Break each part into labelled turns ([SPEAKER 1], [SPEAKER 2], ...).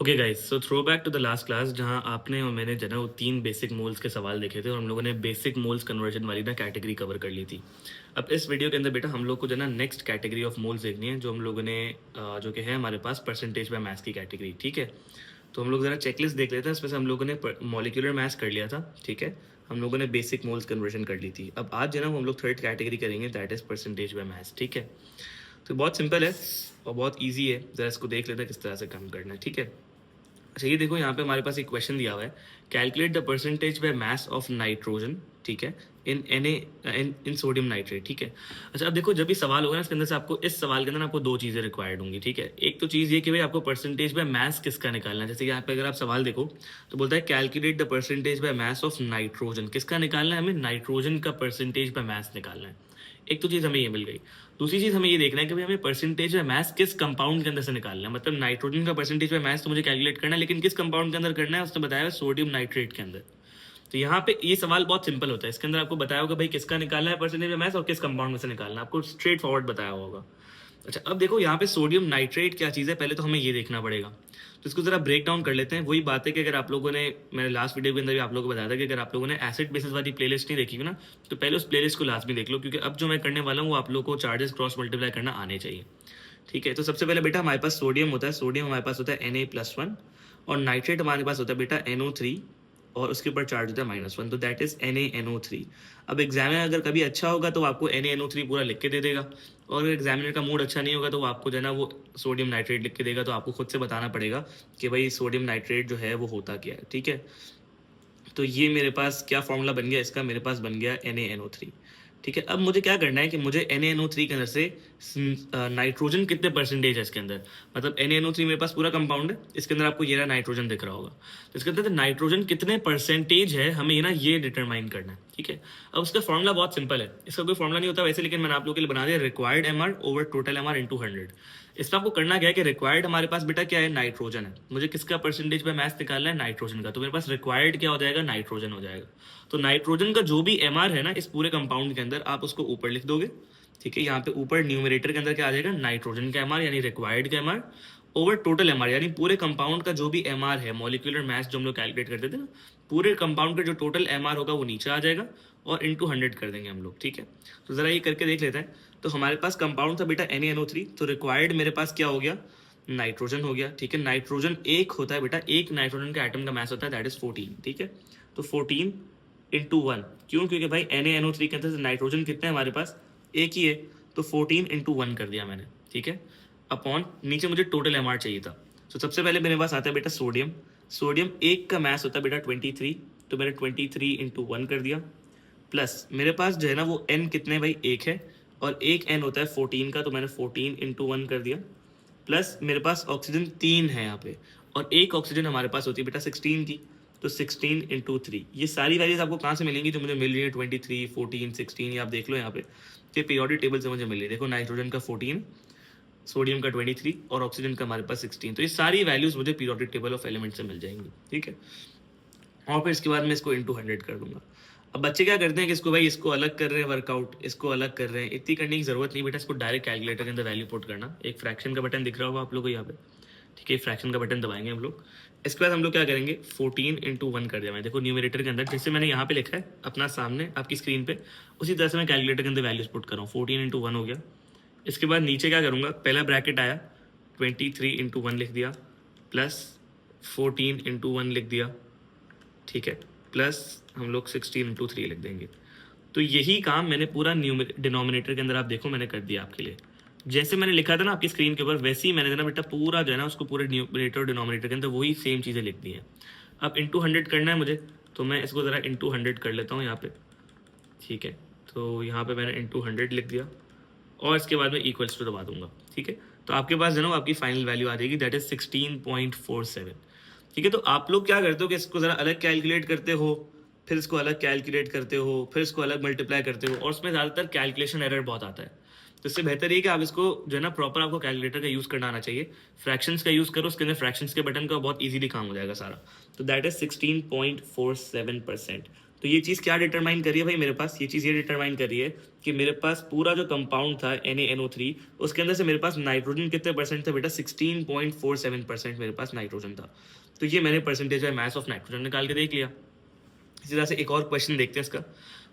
[SPEAKER 1] Okay guys, so throw back to the last class जहां आपने और मैंने जो है वो 3 बेसिक मोल्स के सवाल देखे थे और हम लोगों ने बेसिक मोल्स कन्वर्जन वाली ना कैटेगरी कवर कर ली थी। अब इस वीडियो के अंदर बेटा हम लोग को जो है ना नेक्स्ट कैटेगरी ऑफ मोल्स देखनी है, जो हम लोगों ने जो कि है हमारे पास परसेंटेज बाय मास की कैटेगरी। ठीक है, तो हम लोग ज़रा चेकलिस्ट देख लेते हैं। इसमें से हम लोगों ने मॉलिक्यूलर मास कर लिया था। ठीक है, हम लोगों ने बेसिक मोल्स कन्वर्जन कर ली थी। अब आज जो है ना वो हम लोग थर्ड कैटेगरी करेंगे, that is percentage by mass. ठीक है, तो बहुत सिंपल है और बहुत ईजी है। ज़रा इसको देख लेते हैं किस तरह से काम करना है। ठीक है, अच्छा ये देखो यहाँ पे हमारे पास एक क्वेश्चन दिया हुआ है, calculate the percentage by mass of nitrogen. ठीक है, इन इन सोडियम नाइट्रेट। ठीक है, अच्छा अब देखो जब भी सवाल होगा ना इसके अंदर से आपको इस सवाल के अंदर आपको दो चीज़ें रिक्वायर्ड होंगी। ठीक है, एक तो चीज़ ये कि भाई आपको परसेंटेज बाय मास किसका निकालना है। जैसे कि यहाँ पे अगर आप सवाल देखो तो बोलता है calculate the percentage by mass of nitrogen. किसका निकालना है? हमें नाइट्रोजन का परसेंटेज बाय मास निकालना है। एक तो चीज़ हमें ये मिल गई। दूसरी चीज़ हमें ये देखना है कि भाई हमें परसेंटेज बाय मास किस कंपाउंड के अंदर से निकालना है। मतलब नाइट्रोजन का परसेंटेज बाय मास तो मुझे कैलकुलेट करना है, लेकिन किस कंपाउंड के अंदर करना है उसने बताया है सोडियम नाइट्रेट के अंदर। तो यहाँ पे ये सवाल बहुत सिंपल होता है। इसके अंदर आपको बताया होगा भाई किसका निकालना है परसेंटेज बाय मास और किस कंपाउंड में से निकालना है, आपको स्ट्रेट फॉरवर्ड बताया होगा। अच्छा अब देखो यहाँ पे सोडियम नाइट्रेट क्या चीज़ है, पहले तो हमें ये देखना पड़ेगा। तो इसको जरा ब्रेक डाउन कर लेते हैं। वही बात है कि अगर आप लोगों ने, मैंने लास्ट वीडियो के अंदर भी आप लोगों को बताया था कि अगर आप लोगों ने एसिड बेसिस वाली प्लेलिस्ट नहीं देखी ना, तो पहले उस प्लेलिस्ट को लास्ट में देख लो, क्योंकि अब जो मैं करने वाला हूँ वो आप लोगों को चार्जेस क्रॉस मल्टीप्लाई करना आने चाहिए। ठीक है, तो सबसे पहले बेटा हमारे पास सोडियम होता है। सोडियम हमारे पास होता है Na+1 और नाइट्रेट हमारे पास होता है बेटा NO3 और उसके ऊपर चार्ज होता है -1, तो दैट इज NaNO3। अब एग्जामिनर अगर कभी अच्छा होगा तो आपको NaNO3 पूरा लिख के दे देगा, और अगर एग्जामिनर का मूड अच्छा नहीं होगा तो वो आपको जो है ना वो सोडियम नाइट्रेट लिख के देगा। तो आपको खुद से बताना पड़ेगा कि भाई सोडियम नाइट्रेट जो है वो होता क्या है। ठीक है, तो ये मेरे पास क्या फॉर्मूला बन गया इसका, मेरे पास बन गया NaNO3। ठीक है, अब मुझे क्या करना है कि मुझे NaNO3 के अंदर से नाइट्रोजन कितने परसेंटेज है इसके अंदर। मतलब NaNO3 मेरे पास पूरा कंपाउंड है, इसके अंदर आपको ये रहा नाइट्रोजन दिख रहा होगा, तो इसके अंदर नाइट्रोजन कितने परसेंटेज है हमें ये ना ये डिटरमाइन करना है। ठीक है, अब उसका फॉर्मूला बहुत सिंपल है, इसका कोई फॉर्मूला नहीं होता वैसे, लेकिन मैंने आप लोगों के लिए बना दिया required MR over total MR into 100। इसमें आपको करना क्या है कि रिक्वायर्ड हमारे पास बेटा क्या है, नाइट्रोजन है। मुझे किसका परसेंटेज बाय मास निकालना है? नाइट्रोजन का। तो मेरे पास रिक्वायर्ड क्या हो जाएगा? नाइट्रोजन हो जाएगा। तो नाइट्रोजन का जो भी MR है ना इस पूरे कंपाउंड के अंदर, आप उसको ऊपर लिख दोगे। ठीक है, यहाँ पे ऊपर न्यूमरेटर के अंदर क्या आ जाएगा? नाइट्रोजन का MR यानी रिक्वायर्ड का MR ओवर टोटल MR यानी पूरे कंपाउंड का जो भी MR है, मॉलिक्यूलर मास जो हम लोग कैलकुलेट करते थे ना, पूरे कंपाउंड का जो टोटल MR होगा वो नीचे आ जाएगा और इंटू 100 कर देंगे हम लोग। ठीक है, तो जरा ये करके देख लेते हैं। तो हमारे पास कंपाउंड था बेटा NaNO3, तो रिक्वायर्ड मेरे पास क्या हो गया? नाइट्रोजन हो गया। ठीक है, नाइट्रोजन एक होता है बेटा, एक नाइट्रोजन का एटम का मास होता है दैट इज 14। ठीक है, तो 14 इंटू 1, क्यों? क्योंकि भाई NaNO3 के अंदर से नाइट्रोजन कितने हैं हमारे पास? एक ही है, तो 14 इंटू 1 कर दिया मैंने। ठीक है, अपॉन नीचे मुझे टोटल MR चाहिए था। तो सबसे पहले मेरे पास आता है बेटा सोडियम। सोडियम एक का मास होता है बेटा 23, तो मैंने 23 इंटू 1 कर दिया। प्लस मेरे पास जो है ना वो N कितने भाई? एक है, और एक N होता है 14 का, तो मैंने 14 इंटू 1 कर दिया। प्लस मेरे पास ऑक्सीजन 3 है यहाँ पे, और एक ऑक्सीजन हमारे पास होती है बेटा 16 की, तो 16 इंटू 3। ये सारी वैल्यूज आपको कहाँ से मिलेंगी? जो मुझे मिल रही है 23, 14, 16, ये आप देख लो यहाँ पे, ये पीरियोडिक टेबल से मुझे मिल रही है। देखो नाइट्रोजन का 14, सोडियम का 23 और ऑक्सीजन का हमारे पास 16, तो ये सारी वैल्यूज मुझे पीरियोडिक टेबल ऑफ एलिमेंट से मिल जाएंगी। ठीक है, और फिर इसके बाद मैं इसको इंटू 100 कर दूंगा। अब बच्चे क्या करते हैं कि इसको भाई इसको अलग कर रहे हैं वर्कआउट, इसको अलग कर रहे हैं, इतनी करने की जरूरत नहीं बेटा। इसको डायरेक्ट कैलकुलेटर के अंदर वैल्यू पुट करना। एक फ्रैक्शन का बटन दिख रहा होगा आप लोगों को यहाँ पे। ठीक है, फ्रैक्शन का बटन दबाएंगे हम लोग। इसके बाद हम लोग क्या करेंगे? 14 इंटू 1 कर दिया मैं। देखो न्यूमरेटर के अंदर जैसे मैंने यहाँ पे लिखा है अपना सामने आपकी स्क्रीन पे, उसी तरह से मैं कैलकुलेटर के अंदर वैल्यूज पुट कर रहा हूँ। 14 इंटू 1 हो गया। इसके बाद नीचे क्या करूँगा? पहला ब्रैकेट आया, 23 इंटू 1 लिख दिया, प्लस 14 इंटू 1 लिख दिया। ठीक है, प्लस हम लोग 16 इंटू 3 लिख देंगे। तो यही काम मैंने पूरा डिनोमिनेटर के अंदर आप देखो मैंने कर दिया आपके लिए। जैसे मैंने लिखा था ना आपकी स्क्रीन के ऊपर, वैसे ही मैंने ना बेटा पूरा जो है ना उसको पूरे न्यूमरेटर और डिनोमिनेटर के अंदर वही सेम चीज़ें लिख दी हैं। अब इंटू 100 करना है मुझे, तो मैं इसको ज़रा इंटू 100 कर लेता हूँ यहाँ पे। ठीक है, तो यहाँ पे मैंने इंटू 100 लिख दिया और इसके बाद मैं इक्वल्स टू दबा दूंगा। ठीक है, तो आपके पास जो है ना आपकी फाइनल वैल्यू आ जाएगी, दैट इज 16.47। ठीक है, तो आप लोग क्या करते हो कि इसको ज़रा अलग कैलकुलेट करते हो, फिर इसको अलग कैलकुलेट करते हो, फिर इसको अलग मल्टीप्लाई करते हो, और उसमें ज़्यादातर कैलकुलेशन एरर बहुत आता है। तो इससे बेहतर ये कि आप इसको जो है ना प्रॉपर आपको कैलकुलेटर का यूज़ करना आना चाहिए। फ्रैक्शंस का यूज़ करो, उसके अंदर फ्रैक्शंस के बटन का बहुत इजीली काम हो जाएगा सारा। तो दैट इज 16.47%। तो तो ये चीज़ क्या डिटरमाइन करी है भाई मेरे पास, ये चीज़ ये डिटरमाइन करी है कि मेरे पास पूरा जो कंपाउंड था NaNO3 उसके अंदर से मेरे पास नाइट्रोजन कितने परसेंट था बेटा, 16.47% मेरे पास नाइट्रोजन था। तो ये मैंने परसेंटेज है मास ऑफ नाइट्रोजन निकाल के देख लिया। इसी तरह से एक और क्वेश्चन देखते हैं इसका।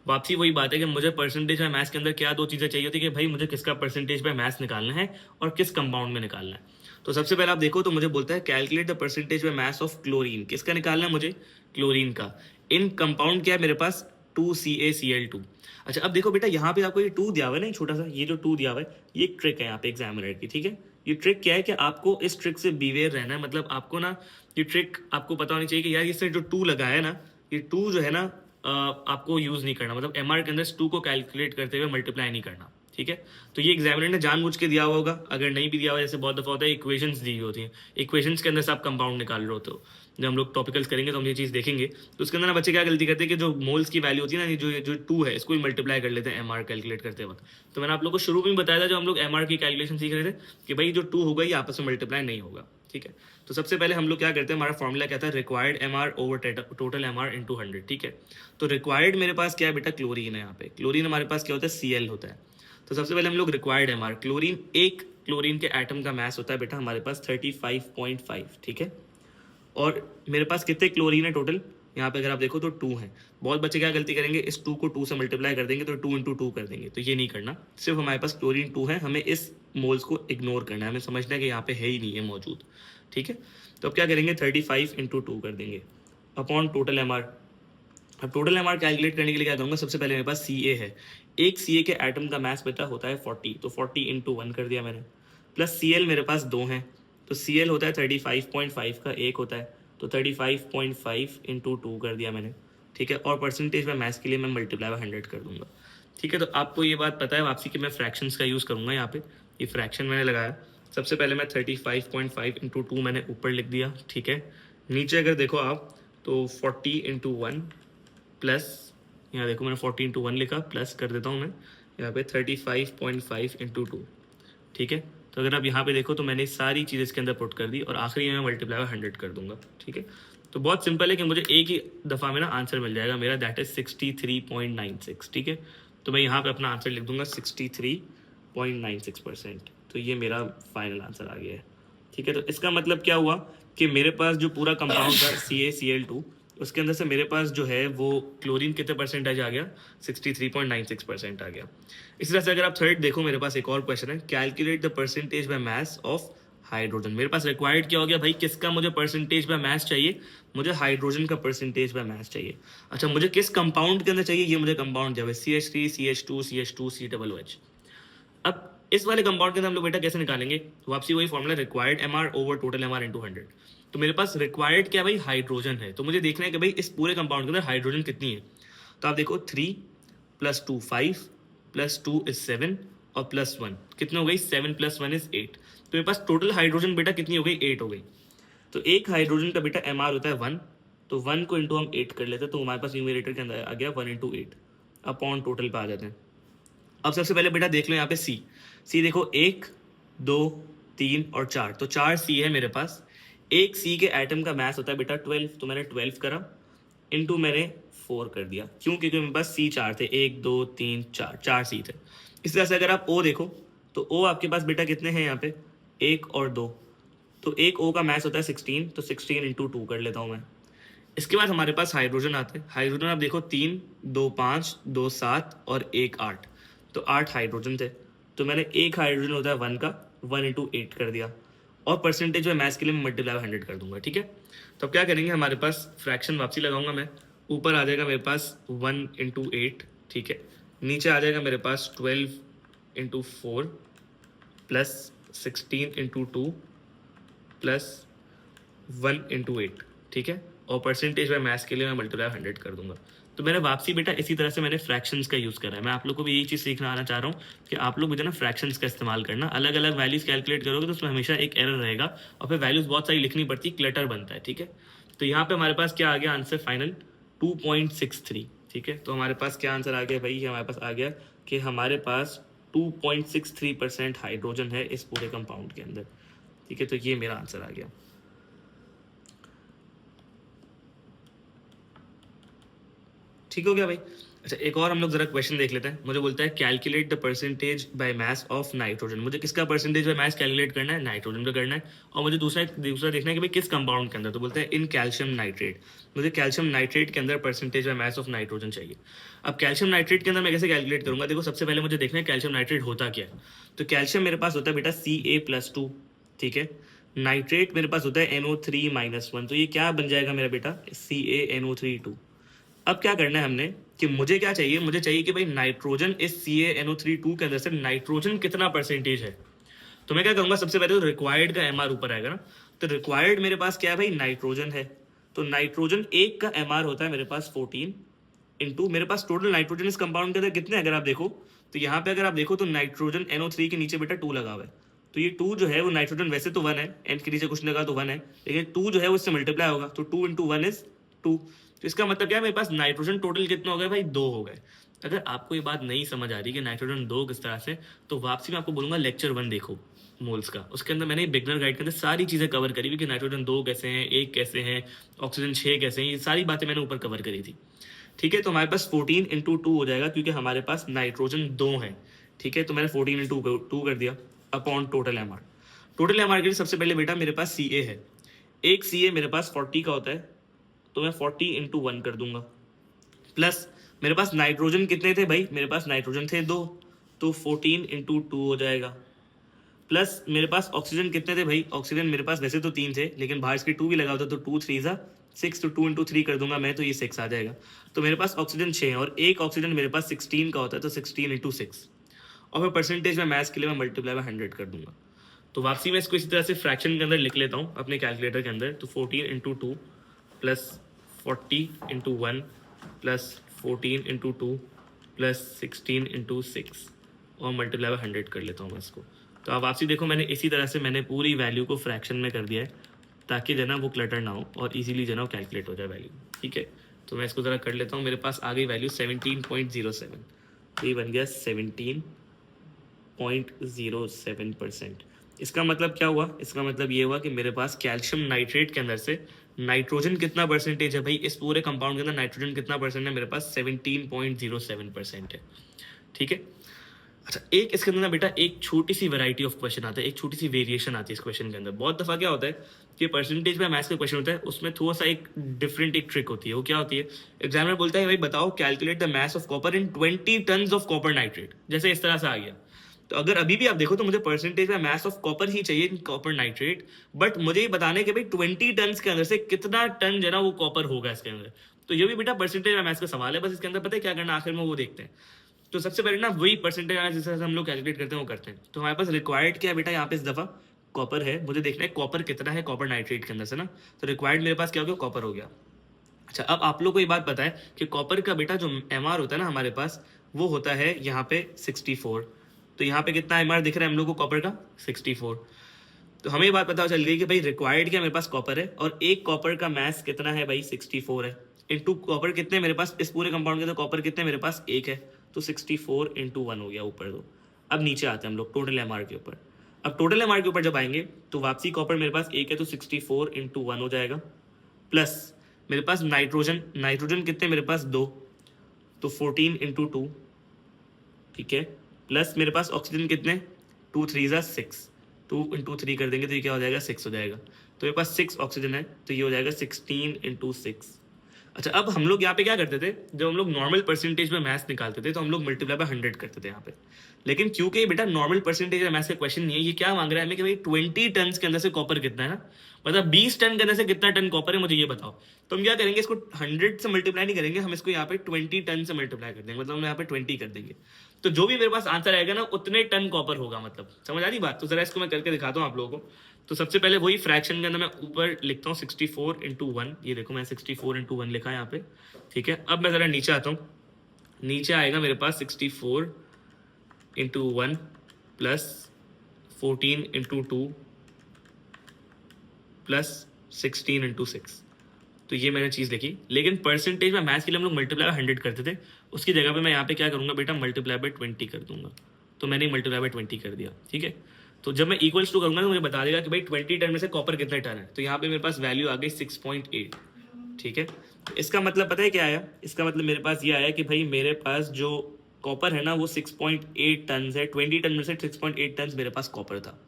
[SPEAKER 1] वापसी वही बात है कि मुझे परसेंटेज बाय मास के अंदर क्या दो चीज़ें चाहिए होती है कि भाई मुझे किसका परसेंटेज बाय मास निकालना है और किस कंपाउंड में निकालना है। तो सबसे पहले आप देखो तो मुझे बोलता है calculate the percentage by mass of chlorine. किसका निकालना है मुझे, क्लोरीन का। इन कंपाउंड क्या है मेरे पास, 2CaCl2। अच्छा अब देखो बेटा यहाँ पे आपको ये 2 दिया हुआ है ना, छोटा सा ये जो 2 दिया हुआ है, ये एक ट्रिक है यहाँ पे एग्जामिनर की, ठीक है। ये ट्रिक क्या है कि आपको इस ट्रिक से बीवेयर रहना है, मतलब आपको ना ये ट्रिक आपको पता होनी चाहिए कि यार इससे जो 2 लगा है ना, ये 2 जो है ना आपको यूज नहीं करना, मतलब MR के अंदर 2 को कैलकुलेट करते हुए मल्टीप्लाई नहीं करना, ठीक है। तो ये एग्जामिनर ने जानबूझ के दिया हुआ होगा, अगर नहीं भी दिया हुआ जैसे बहुत दफा होता है इक्वेशंस दी हुई होती हैं, इक्वेशंस के अंदर से आप कंपाउंड निकाल रहे होते हो। जब हम लोग टॉपिकल्स करेंगे तो हम ये चीज़ देखेंगे, तो उसके अंदर ना बच्चे क्या गलती करते हैं कि जो मोल्स की वैल्यू होती है ना, जो 2 है इसको ही मल्टीप्लाई कर लेते हैं MR कैलकुलेट करते वक्त। तो मैंने आप लोग को शुरू में बताया था, जो हम लोग MR की कैलकुलेशन सीख रहे थे, कि भाई जो 2 होगा ये आपस में मल्टीप्लाई नहीं होगा, ठीक है। तो सबसे पहले हम लोग क्या करते हैं, हमारा फॉर्मूला क्या था, required MR over total MR into 100, ठीक है। तो रिक्वायर्ड मेरे पास क्या है बेटा, क्लोरीन है। यहाँ पे क्लोरीन हमारे पास क्या होता है, Cl होता है। तो सबसे पहले हम लोग रिक्वायर्ड MR, क्लोरीन, एक क्लोरीन के एटम का मास होता है बेटा हमारे पास 35.5, ठीक है। और मेरे पास कितने क्लोरीन है टोटल, यहाँ पे अगर आप देखो तो 2 है। बहुत बच्चे क्या गलती करेंगे, इस 2 को 2 से मल्टीप्लाई कर देंगे तो 2 इंटू 2 कर देंगे, तो ये नहीं करना। सिर्फ हमारे पास क्लोरीन 2 है, हमें इस मोल्स को इग्नोर करना है, हमें समझना है कि यहाँ पे है ही नहीं है मौजूद, ठीक है। तो अब क्या करेंगे, 35 इंटू 2 कर देंगे अपॉन टोटल MR। अब टोटल MR कैलकुलेट करने के लिए क्या करूँगा, सबसे पहले मेरे पास Ca है, एक Ca के एटम का मास बेटा होता है 40, तो 40 इंटू 1 कर दिया मैंने, प्लस Cl मेरे पास 2 हैं, तो Cl होता है 35.5 का, एक होता है, तो 35.5 इंटू 2 कर दिया मैंने, ठीक है। और परसेंटेज में मैथ्स के लिए मैं मल्टीप्लाई बाय 100 कर दूंगा, ठीक है। तो आपको ये बात पता है वापसी कि मैं फ्रैक्शंस का यूज़ करूँगा यहाँ पे, ये फ्रैक्शन मैंने लगाया। सबसे पहले मैं 35.5 इंटू 2 मैंने ऊपर लिख दिया, ठीक है। नीचे अगर देखो आप तो 40 इंटू 1 प्लस, यहाँ देखो मैंने 40 इंटू 1 लिखा, प्लस कर देता हूँ मैं यहाँ पे 35.5 इंटू 2, ठीक है। तो अगर आप यहाँ पे देखो तो मैंने सारी चीज़ इसके अंदर पुट कर दी और आखिरी में मल्टीप्लाई बाय 100 कर दूंगा, ठीक है। तो बहुत सिंपल है कि मुझे एक ही दफ़ा में ना आंसर मिल जाएगा मेरा, दैट इज 63.96, ठीक है। तो मैं यहाँ पे अपना आंसर लिख दूंगा 63.96%। तो ये मेरा फाइनल आंसर आ गया है, ठीक है। तो इसका मतलब क्या हुआ कि मेरे पास जो पूरा कंपाउंड था CaCl2, उसके अंदर से मेरे पास जो है वो क्लोरीन कितने परसेंटेज आ गया, 63.96% आ गया। इसी तरह से अगर आप थर्ड देखो, मेरे पास एक और क्वेश्चन है, calculate the percentage by mass of hydrogen. मेरे पास रिक्वायर्ड क्या हो गया भाई, किसका मुझे परसेंटेज बाय मास चाहिए, मुझे हाइड्रोजन का परसेंटेज बाय मास चाहिए। अच्छा मुझे किस कंपाउंड के अंदर चाहिए, ये मुझे कंपाउंड दिया है CH3 CH2 CH2 COOH। अब इस वाले कंपाउंड के अंदर हम लोग बेटा कैसे निकालेंगे, वापसी वही formula, required MR over total MR into 100। तो मेरे पास रिक्वायर्ड क्या भाई, हाइड्रोजन है, तो मुझे देखना है कि भाई इस पूरे कंपाउंड के अंदर हाइड्रोजन कितनी है। तो आप देखो 3 + 2 5 + 2 is 7 और +1 कितने हो गई, 7 + 1 is 8। तो मेरे पास टोटल हाइड्रोजन बेटा कितनी हो गई, 8 हो गई। तो एक हाइड्रोजन का बेटा MR होता है 1, तो 1 को इंटू हम 8 कर लेते हैं, तो हमारे पास न्यूमरेटर के अंदर आ गया 1 इंटू 8 अपॉन टोटल पे आ जाते हैं। अब सबसे पहले बेटा देख लो यहाँ पे सी देखो 1 2 3 और 4, तो 4 C है मेरे पास। एक C के एटम का मास होता है बेटा 12, तो मैंने 12 करा इंटू मैंने 4 कर दिया, क्यों, क्योंकि मेरे पास C 4 थे, 1 2 3 4, 4 C थे। इस तरह से अगर आप O देखो तो O आपके पास बेटा कितने हैं यहाँ पे, 1 और 2, तो एक O का मास होता है 16, तो 16 इंटू 2 कर लेता हूँ मैं। इसके बाद हमारे पास हाइड्रोजन आते हैं, हाइड्रोजन आप देखो 3 2 5 2 7 और 1 8, तो 8 हाइड्रोजन थे। तो मैंने एक हाइड्रोजन होता है 1 का, 1 इंटू 8 कर दिया, और परसेंटेज में मैथ्स के लिए मैं मल्टीप्लाई 100 कर दूंगा, ठीक है। तो अब क्या करेंगे, हमारे पास फ्रैक्शन वापसी लगाऊंगा मैं, ऊपर आ जाएगा मेरे पास 1 इंटू 8, ठीक है। नीचे आ जाएगा मेरे पास 12 into 4 plus 16 into 2 plus 1 into 8, ठीक है। और परसेंटेज बाय मैथ्स के लिए मैं मल्टीप्लाई 100 कर दूंगा। तो मैंने वापसी बेटा इसी तरह से मैंने फ्रैक्शंस का यूज़ करा है। मैं आप लोग को भी यही चीज़ सीखना आना चाह रहा हूँ कि आप लोग भी ना फ्रैक्शंस का इस्तेमाल करना, अलग अलग वैल्यूज़ कैलकुलेट करोगे तो उसमें हमेशा एक एरर रहेगा और फिर वैल्यूज़ बहुत सारी लिखनी पड़ती, क्लटर बनता है, ठीक है। तो यहाँ पे हमारे पास क्या आ गया आंसर फाइनल, 2.63, ठीक है। तो हमारे पास क्या आंसर आ गया भाई, हमारे पास आ गया कि हमारे पास 2.63% हाइड्रोजन है इस पूरे कंपाउंड के अंदर, ठीक है। तो ये मेरा आंसर आ गया। ठीक हो गया भाई। अच्छा, एक और हम लोग जरा क्वेश्चन देख लेते हैं। मुझे बोलता है calculate the percentage by mass of nitrogen. मुझे किसका परसेंटेज बाय मास कैलकुलेट करना है? नाइट्रोजन का करना है। और मुझे दूसरा देखना है कि भाई किस कंपाउंड के अंदर, तो बोलते हैं इन कैल्शियम नाइट्रेट। मुझे कैल्शियम नाइट्रेट के अंदर percentage by mass of nitrogen चाहिए। अब कैल्शियम नाइट्रेट के अंदर मैं कैसे कैलकुलेट करूंगा? देखो, सबसे पहले मुझे देखना है कैल्शियम नाइट्रेट होता क्या है। तो कैल्शियम मेरे पास होता है बेटा Ca+2, ठीक है। नाइट्रेट मेरे पास होता है NO3-1, तो ये क्या बन जाएगा मेरा बेटा? CaNO3 2। अब क्या करना है हमने कि मुझे क्या चाहिए? मुझे चाहिए कि भाई नाइट्रोजन इस CaNO3 2 के अंदर से नाइट्रोजन कितना परसेंटेज है। तो मैं क्या करूंगा, सबसे पहले तो रिक्वायर्ड का MR ऊपर आएगा ना। तो रिक्वायर्ड मेरे पास क्या है भाई? नाइट्रोजन है। तो नाइट्रोजन एक का MR होता है मेरे पास 14 इंटू मेरे पास टोटल नाइट्रोजन इस कंपाउंड के अंदर कितने, अगर आप देखो तो यहाँ पे अगर आप देखो तो नाइट्रोजन NO3 के नीचे बेटा 2 लगा हुआ है। तो ये 2 जो है वो नाइट्रोजन वैसे तो 1 है, एन के नीचे कुछ लगा तो 1 है, लेकिन 2 जो है वो इससे मल्टीप्लाई होगा, तो 2 इंटू 1 इज 2। तो इसका मतलब क्या है, मेरे पास नाइट्रोजन टोटल कितना हो गया भाई? 2 हो गए। अगर आपको ये बात नहीं समझ आ रही कि नाइट्रोजन 2 किस तरह से, तो वापसी में आपको बोलूंगा लेक्चर 1 देखो मोल्स का। उसके अंदर मैंने बिगनर गाइड के अंदर सारी चीज़ें कवर करी हुई कि नाइट्रोजन 2 कैसे हैं, 1 कैसे हैं, ऑक्सीजन 6 कैसे हैं, ये सारी बातें मैंने ऊपर कवर करी थी। ठीक है, तो हमारे पास 14 इंटू 2 हो जाएगा, क्योंकि हमारे पास नाइट्रोजन 2 है। ठीक है, तो मैंने 14 इंटू 2 कर दिया upon total MR। Total MR के लिए सबसे पहले बेटा मेरे पास Ca है। एक Ca मेरे पास 40 का होता है, तो मैं 40 इंटू 1 कर दूंगा। प्लस मेरे पास नाइट्रोजन कितने थे भाई? मेरे पास नाइट्रोजन थे 2, तो 14 इंटू 2 हो जाएगा। प्लस मेरे पास ऑक्सीजन कितने थे भाई? ऑक्सीजन मेरे पास वैसे तो 3 थे, लेकिन बाहर इसकी 2 भी लगा होता, तो 2 3 ज़ा 6, तो 2 इंटू 3 कर दूंगा मैं, तो ये 6 आ जाएगा। तो मेरे पास ऑक्सीजन 6 है, और एक ऑक्सीजन मेरे पास 16 का होता है, तो 16 इंटू 6। और फिर परसेंटेज में मैथ्स के लिए मैं मल्टीप्लाई बाय 100 कर दूंगा। तो वापसी में इसको इसी तरह से फ्रैक्शन के अंदर लिख लेता हूँ अपने कैलकुलेटर के अंदर। तो 14 into 2 plus 40 into 1 plus 14 into 2 plus 16 into 6 और मल्टीप्लाई बाय 100 कर लेता हूँ मैं इसको। तो आप वापसी देखो, मैंने इसी तरह से मैंने पूरी वैल्यू को फ्रैक्शन में कर दिया है, ताकि जना वो क्लटर ना हो और इजीली जना वो कैलकुलेट हो जाए वैल्यू। ठीक है, तो मैं इसको ज़रा कर लेता हूँ। मेरे पास आ गई वैल्यू 17.07, तो ये बन गया 17.07%। इसका मतलब क्या हुआ? इसका मतलब ये हुआ कि मेरे पास कैल्शियम नाइट्रेट के अंदर से नाइट्रोजन कितना परसेंटेज है भाई? इस पूरे कंपाउंड के अंदर नाइट्रोजन कितना परसेंट है? मेरे पास 17.07% है। ठीक है। अच्छा, एक इसके अंदर ना बेटा एक छोटी सी वैरायटी ऑफ क्वेश्चन आता है, एक छोटी सी वेरिएशन आती है इस क्वेश्चन के अंदर। बहुत दफा क्या होता है कि परसेंटेज में मैथ्स का क्वेश्चन होता है, उसमें थोड़ा सा एक डिफरेंट एक ट्रिक होती है। वो क्या होती है? एग्जामिनर बोलता है भाई बताओ calculate the mass of copper in 20 tons of copper nitrate. जैसे इस तरह से आ गया, तो अगर अभी भी आप देखो तो मुझे परसेंटेज में मास ऑफ कॉपर ही चाहिए, कॉपर नाइट्रेट, बट मुझे ये बताने के भाई 20 टन के अंदर से कितना टन जो है ना वो कॉपर होगा इसके अंदर। तो ये भी बेटा परसेंटेज में मैथ्स का सवाल है, बस इसके अंदर पता है क्या करना आखिर में वो देखते हैं। तो सबसे पहले ना वही परसेंटेज जिस तरह से हम लोग कैलकुलेट करते हैं वो करते हैं। तो हमारे पास रिक्वायर्ड क्या है बेटा? यहाँ पे इस दफा कॉपर है, मुझे देखना है कॉपर कितना है कॉपर नाइट्रेट के अंदर से ना। तो रिक्वायर्ड मेरे पास क्या हो गया? कॉपर हो गया। अच्छा, अब आप लोग को ये बात पता है कि कॉपर का बेटा जो MR होता है ना हमारे पास, वो होता है यहाँ पे 64। तो यहाँ पे कितना MR दिख रहा है हम लोग को कॉपर का? 64। तो हमें ये बात पता चल गई कि भाई रिक्वायर्ड क्या मेरे पास कॉपर है, और एक कॉपर का मास कितना है भाई? 64 है। इंटू कॉपर कितने मेरे पास इस पूरे कंपाउंड के? तो कॉपर कितने मेरे पास? 1 है, तो 64 इंटू 1 हो गया ऊपर। दो अब नीचे आते हैं हम लोग टोटल MR के ऊपर। अब टोटल MR के ऊपर जब आएंगे तो वापसी कॉपर मेरे पास 1 है, तो 64 इंटू 1 हो जाएगा। प्लस मेरे पास नाइट्रोजन कितने मेरे पास? 2, तो 14 इंटू 2। ठीक है, प्लस मेरे पास ऑक्सीजन कितने? 2 3 ज़ा 6, 2 इंटू 3 कर देंगे तो ये क्या हो जाएगा? 6 हो जाएगा। तो मेरे पास 6 ऑक्सीजन है, तो ये हो जाएगा 16 इंटू 6। अच्छा, अब हम लोग यहाँ पे क्या करते थे? जब हम लोग नॉर्मल परसेंटेज में मैथ्स निकालते थे तो हम लोग मल्टीप्लाई बाय 100 करते थे यहाँ पे। लेकिन क्योंकि ये बेटा नॉर्मल परसेंटेज में मैथ्स का क्वेश्चन नहीं है, ये क्या मांग रहा है हमें कि भाई 20 टन के अंदर से कॉपर कितना है ना, मतलब 20 टन के अंदर से कितना टन कॉपर है मुझे ये बताओ। तो हम क्या करेंगे? इसको 100 से मल्टीप्लाई नहीं करेंगे, हम इसको यहाँ पे 20 टन से मल्टीप्लाई कर देंगे, मतलब हम यहाँ पे 20 कर देंगे। तो जो भी मेरे पास आंसर आएगा ना उतने टन कॉपर होगा, मतलब समझ आ रही बात? तो जरा इसको मैं करके दिखाता हूँ आप लोगों को। तो सबसे पहले वही फ्रैक्शन के अंदर मैं ऊपर लिखता हूँ 64 इंटू 1। ये देखो मैं 64 इंटू 1 लिखा है यहाँ पे। ठीक है, अब मैं ज़रा नीचे आता हूँ। नीचे आएगा मेरे पास 64 into 1 plus 14 into 2 plus 16 into 6। तो ये मैंने चीज़ लिखी, लेकिन परसेंटेज में मैथ्स के लिए हम लोग मल्टीप्लाई बाय 100 करते थे, उसकी जगह पे मैं यहाँ पे क्या करूँगा बेटा? मल्टीप्लाई बाय 20 कर दूंगा। तो मैंने मल्टीप्लाई बाय 20 कर दिया। ठीक है, तो जब मैं इक्वल्स टू करूँगा तो मुझे बता देगा कि भाई 20 टन में से कॉपर कितने टन है। तो यहाँ पे मेरे पास वैल्यू आ गई 6.8। ठीक है, तो इसका मतलब पता है क्या आया? इसका मतलब मेरे पास ये आया कि भाई मेरे पास जो कॉपर है ना वो 6.8 टन है, 20 टन में से 6.8 टन मेरे पास कॉपर था।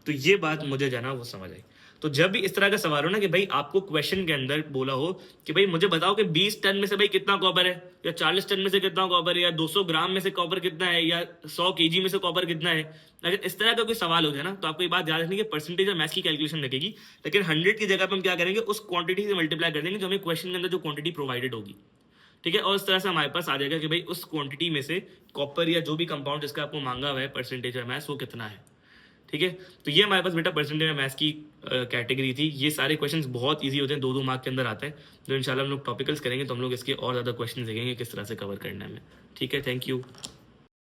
[SPEAKER 1] तो ये बात मुझे जाना वो समझ आई। तो जब भी इस तरह का सवाल हो ना कि भाई आपको क्वेश्चन के अंदर बोला हो कि भाई मुझे बताओ कि 20 टन में से भाई कितना कॉपर है, या 40 टन में से कितना कॉपर है, या 200 ग्राम में से कॉपर कितना है, या 100 केजी में से कॉपर कितना है, अगर इस तरह का कोई सवाल हो जाए ना तो आपको ये बात याद रखनी कि परसेंटेज और मैथ्स की कैलकुलेशन लगेगी, लेकिन 100 की जगह पर हम क्या करेंगे, उस क्वांटिटी से मल्टीप्लाई कर देंगे जो हमें क्वेश्चन के अंदर जो क्वांटिटी प्रोवाइडेड होगी। ठीक है, और इस तरह से हमारे पास आ जाएगा कि भाई उस क्वांटिटी में से कॉपर या जो भी कंपाउंड जिसका आपको मांगा हुआ है परसेंटेज और मैथ्स वो कितना है। ठीक है, तो ये हमारे पास बेटा परसेंटेज मैथ्स की कैटेगरी थी। ये सारे क्वेश्चंस बहुत इजी होते हैं, 2-2 मार्क के अंदर आते हैं, जो इंशाल्लाह हम लोग टॉपिकल्स करेंगे तो हम लोग इसके और ज़्यादा क्वेश्चन देखेंगे किस तरह से कवर करना है हमें। ठीक है, थैंक यू।